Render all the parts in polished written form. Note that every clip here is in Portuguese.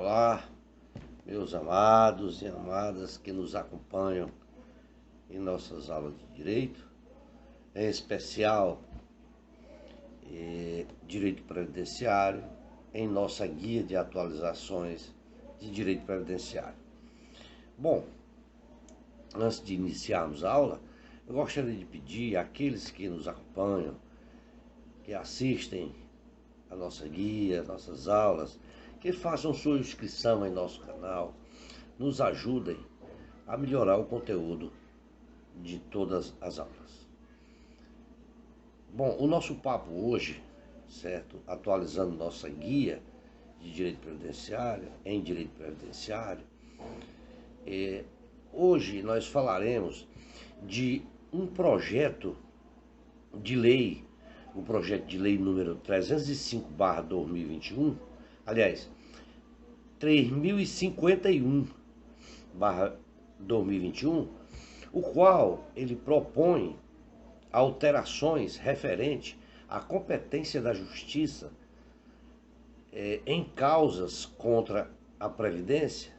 Olá, meus amados e amadas que nos acompanham em nossas aulas de direito, em especial direito previdenciário, em nossa guia de atualizações de direito previdenciário. Bom, antes de iniciarmos a aula, eu gostaria de pedir àqueles que nos acompanham, que assistem a nossa guia, nossas aulas, que façam sua inscrição em nosso canal, nos ajudem a melhorar o conteúdo de todas as aulas. Bom, o nosso papo hoje, certo? Atualizando nossa guia de direito previdenciário, em direito previdenciário, hoje nós falaremos de um projeto de lei, o projeto de lei número 305/2021, aliás, 3051/2021, o qual ele propõe alterações referentes à competência da Justiça em causas contra a Previdência,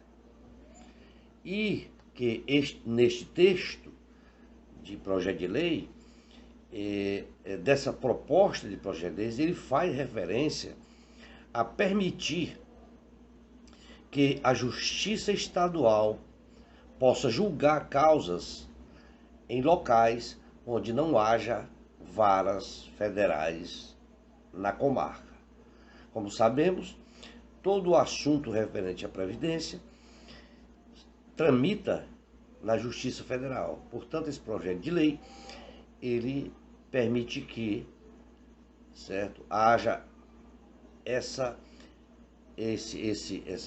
e que neste texto de projeto de lei, dessa proposta de projeto de lei, ele faz referência a permitir que a Justiça Estadual possa julgar causas em locais onde não haja varas federais na comarca. Como sabemos, todo o assunto referente à Previdência tramita na Justiça Federal. Portanto, esse projeto de lei, ele permite que, certo, haja essa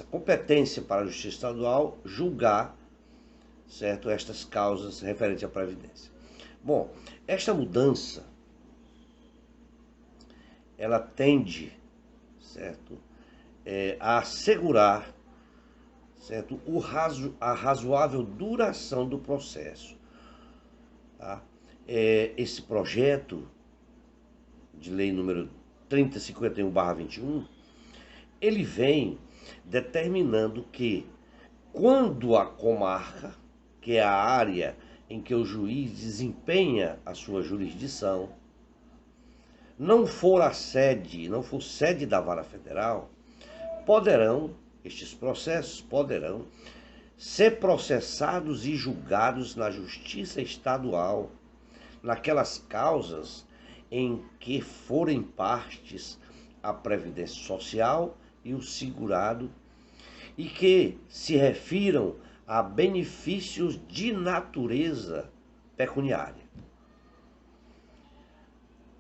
competência para a Justiça Estadual julgar, certo, estas causas referentes à Previdência. Bom, esta mudança, ela tende, certo, a assegurar, certo, a razoável duração do processo. Tá? Esse projeto de lei número 3051/21, ele vem determinando que, quando a comarca, que é a área em que o juiz desempenha a sua jurisdição, não for sede da vara federal, estes processos poderão ser processados e julgados na Justiça Estadual, naquelas causas em que forem partes a Previdência Social e o segurado, e que se refiram a benefícios de natureza pecuniária.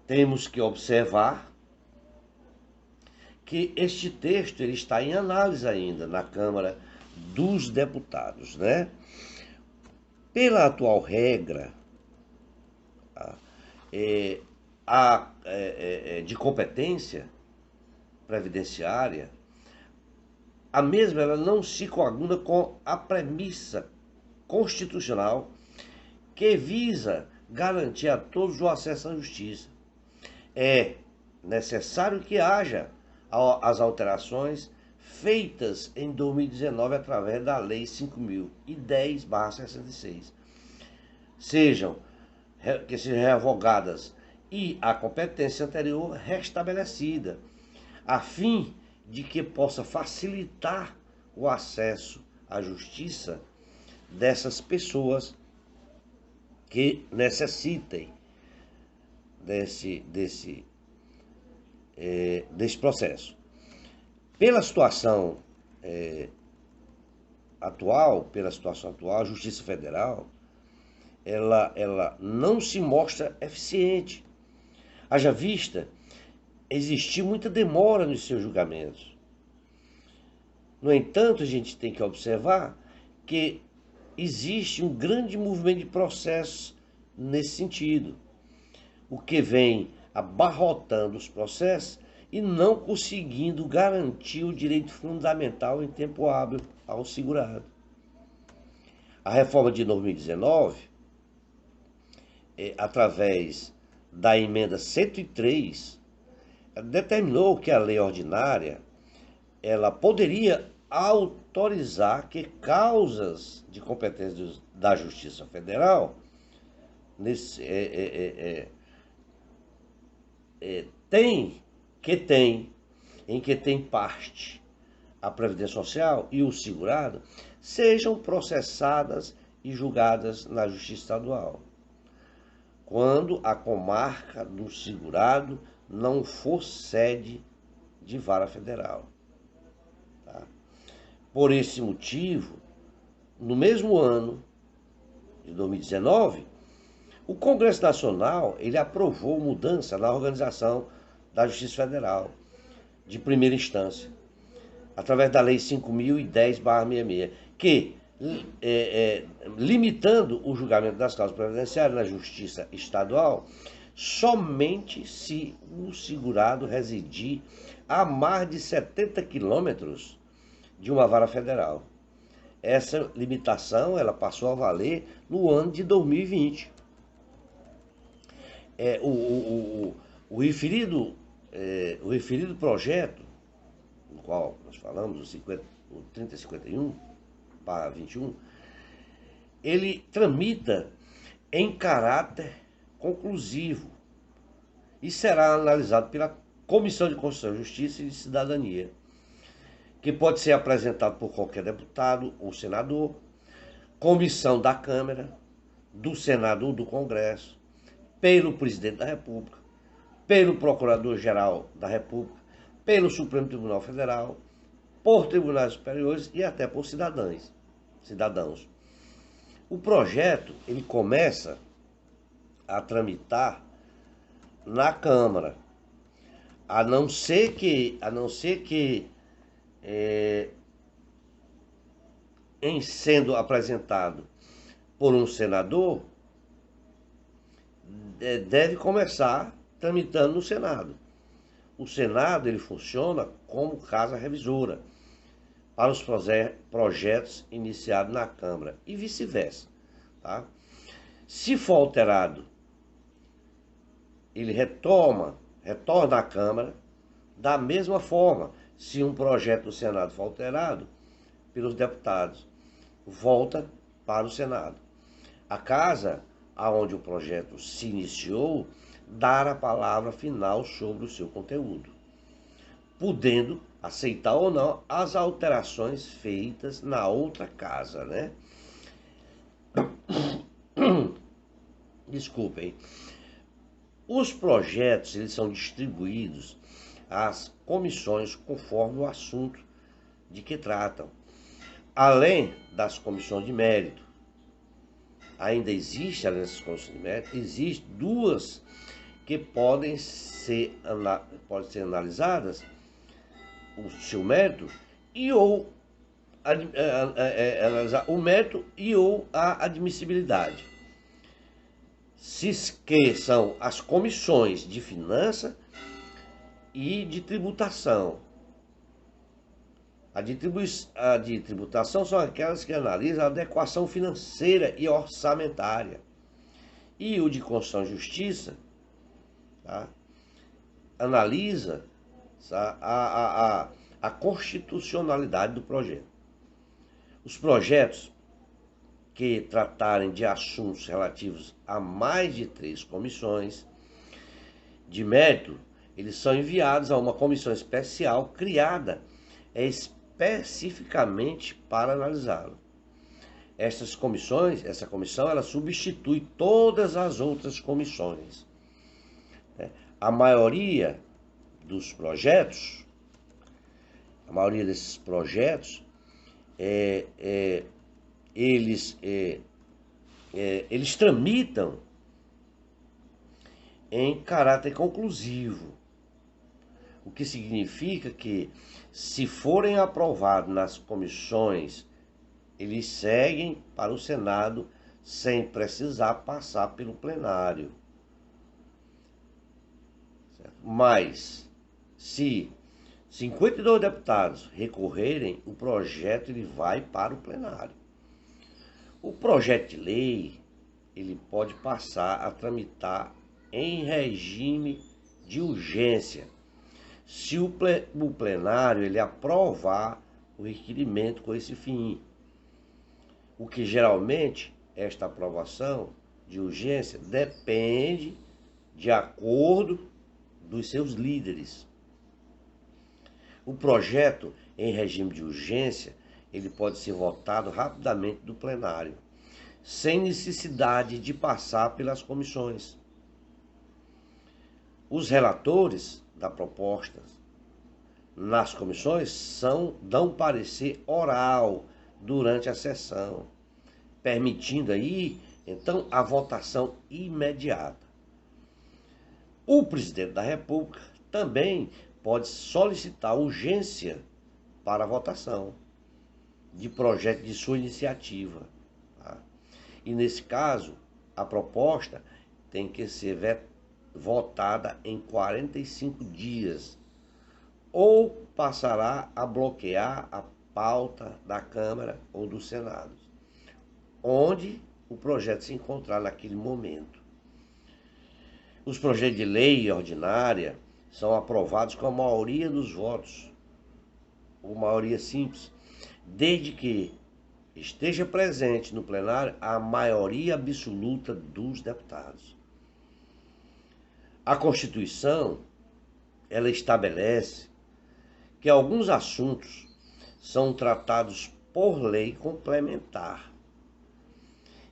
Temos que observar que este texto ele está em análise ainda na Câmara dos Deputados, né? Pela atual regra de competência previdenciária, a mesma ela não se coaduna com a premissa constitucional que visa garantir a todos o acesso à justiça. É necessário que haja as alterações feitas em 2019 através da Lei 5.010/66, que sejam revogadas e a competência anterior restabelecida, a fim de que possa facilitar o acesso à justiça dessas pessoas que necessitem desse processo. Pela situação atual, a Justiça Federal, ela não se mostra eficiente. Haja vista existir muita demora nos seus julgamentos. No entanto, a gente tem que observar que existe um grande movimento de processos nesse sentido, o que vem abarrotando os processos e não conseguindo garantir o direito fundamental em tempo hábil ao segurado. A reforma de 2019, através da emenda 103, determinou que a lei ordinária ela poderia autorizar que causas de competência da Justiça Federal nesse, tem, em que tem parte a Previdência Social e o segurado, sejam processadas e julgadas na Justiça Estadual, quando a comarca do segurado não for sede de vara federal. Tá? Por esse motivo, no mesmo ano de 2019, o Congresso Nacional ele aprovou mudança na organização da Justiça Federal de primeira instância, através da Lei 5.010/66, que, limitando o julgamento das causas previdenciárias na Justiça Estadual, somente se o segurado residir a mais de 70 quilômetros de uma vara federal. Essa limitação ela passou a valer no ano de 2020. O referido projeto, no qual nós falamos, o 3051/21, ele tramita em caráter conclusivo e será analisado pela Comissão de Constituição, Justiça e Cidadania, que pode ser apresentado por qualquer deputado ou senador, comissão da Câmara, do Senado ou do Congresso, pelo Presidente da República, pelo Procurador-Geral da República, pelo Supremo Tribunal Federal, por tribunais superiores e até por cidadãos. O projeto ele começa a tramitar na Câmara, a não ser que em sendo apresentado por um senador, deve começar tramitando no Senado. O Senado ele funciona como casa revisora para os projetos iniciados na Câmara e vice-versa. Tá? Se for alterado, ele retorna à Câmara da mesma forma. Se um projeto do Senado for alterado pelos deputados, volta para o Senado. A casa aonde o projeto se iniciou dar a palavra final sobre o seu conteúdo, podendo aceitar ou não as alterações feitas na outra casa, né? Desculpem. Os projetos eles são distribuídos às comissões conforme o assunto de que tratam. Além das comissões de mérito, ainda existe, além dessas comissões de mérito, existem duas que podem ser analisadas, o seu mérito, e ou analisar o mérito e ou a admissibilidade. Que são as comissões de finança e de tributação. A de tributação são aquelas que analisam a adequação financeira e orçamentária. E o de Constituição e Justiça, tá, analisa, tá, a constitucionalidade do projeto. Os projetos que tratarem de assuntos relativos a mais de 3 comissões de mérito, eles são enviados a uma comissão especial criada especificamente para analisá-lo. Essa comissão, ela substitui todas as outras comissões. A maioria desses projetos, eles tramitam em caráter conclusivo, o que significa que, se forem aprovados nas comissões, eles seguem para o Senado sem precisar passar pelo plenário. Certo? Mas, se 52 deputados recorrerem, o projeto ele vai para o plenário. O projeto de lei ele pode passar a tramitar em regime de urgência, se o plenário ele aprovar o requerimento com esse fim. O que geralmente esta aprovação de urgência depende de acordo dos seus líderes. O projeto em regime de urgência, ele pode ser votado rapidamente do plenário, sem necessidade de passar pelas comissões. Os relatores da proposta nas comissões dão parecer oral durante a sessão, permitindo aí, então, a votação imediata. O presidente da República também pode solicitar urgência para a votação de projeto de sua iniciativa. Tá? E nesse caso, a proposta tem que ser votada em 45 dias, ou passará a bloquear a pauta da Câmara ou do Senado, onde o projeto se encontrar naquele momento. Os projetos de lei ordinária são aprovados com a maioria dos votos, ou maioria simples, desde que esteja presente no plenário a maioria absoluta dos deputados. A Constituição, ela estabelece que alguns assuntos são tratados por lei complementar.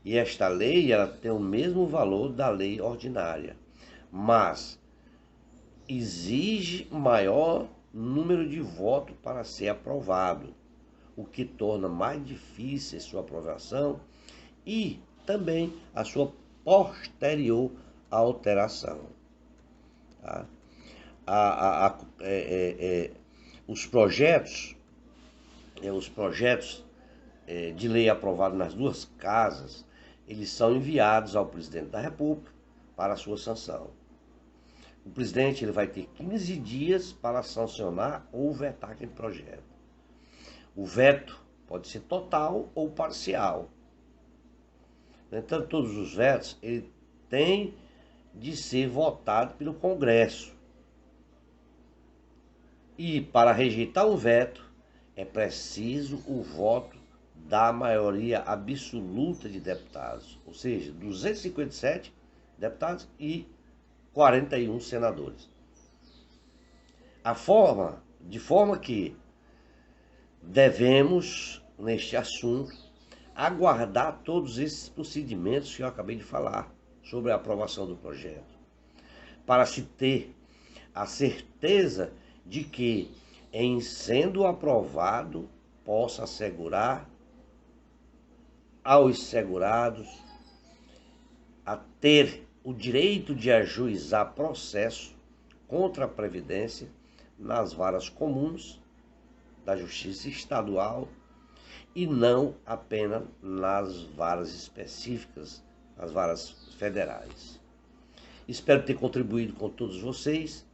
E esta lei, ela tem o mesmo valor da lei ordinária, mas exige maior número de votos para ser aprovado, o que torna mais difícil a sua aprovação e também a sua posterior alteração. Tá? Os projetos de lei aprovados nas duas casas, eles são enviados ao presidente da República para a sua sanção. O presidente ele vai ter 15 dias para sancionar ou vetar aquele projeto. O veto pode ser total ou parcial. No entanto, todos os vetos ele têm de ser votado pelo Congresso. E para rejeitar um veto, é preciso o voto da maioria absoluta de deputados, ou seja, 257 deputados e 41 senadores. De forma que devemos, neste assunto, aguardar todos esses procedimentos que eu acabei de falar sobre a aprovação do projeto, para se ter a certeza de que, em sendo aprovado, possa assegurar aos segurados a ter o direito de ajuizar processo contra a Previdência nas varas comuns da Justiça Estadual e não apenas nas varas específicas, as varas federais. Espero ter contribuído com todos vocês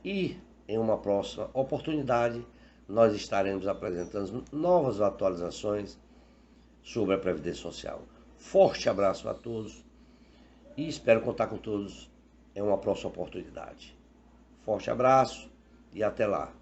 e em uma próxima oportunidade nós estaremos apresentando novas atualizações sobre a Previdência Social. Forte abraço a todos e espero contar com todos em uma próxima oportunidade. Forte abraço e até lá.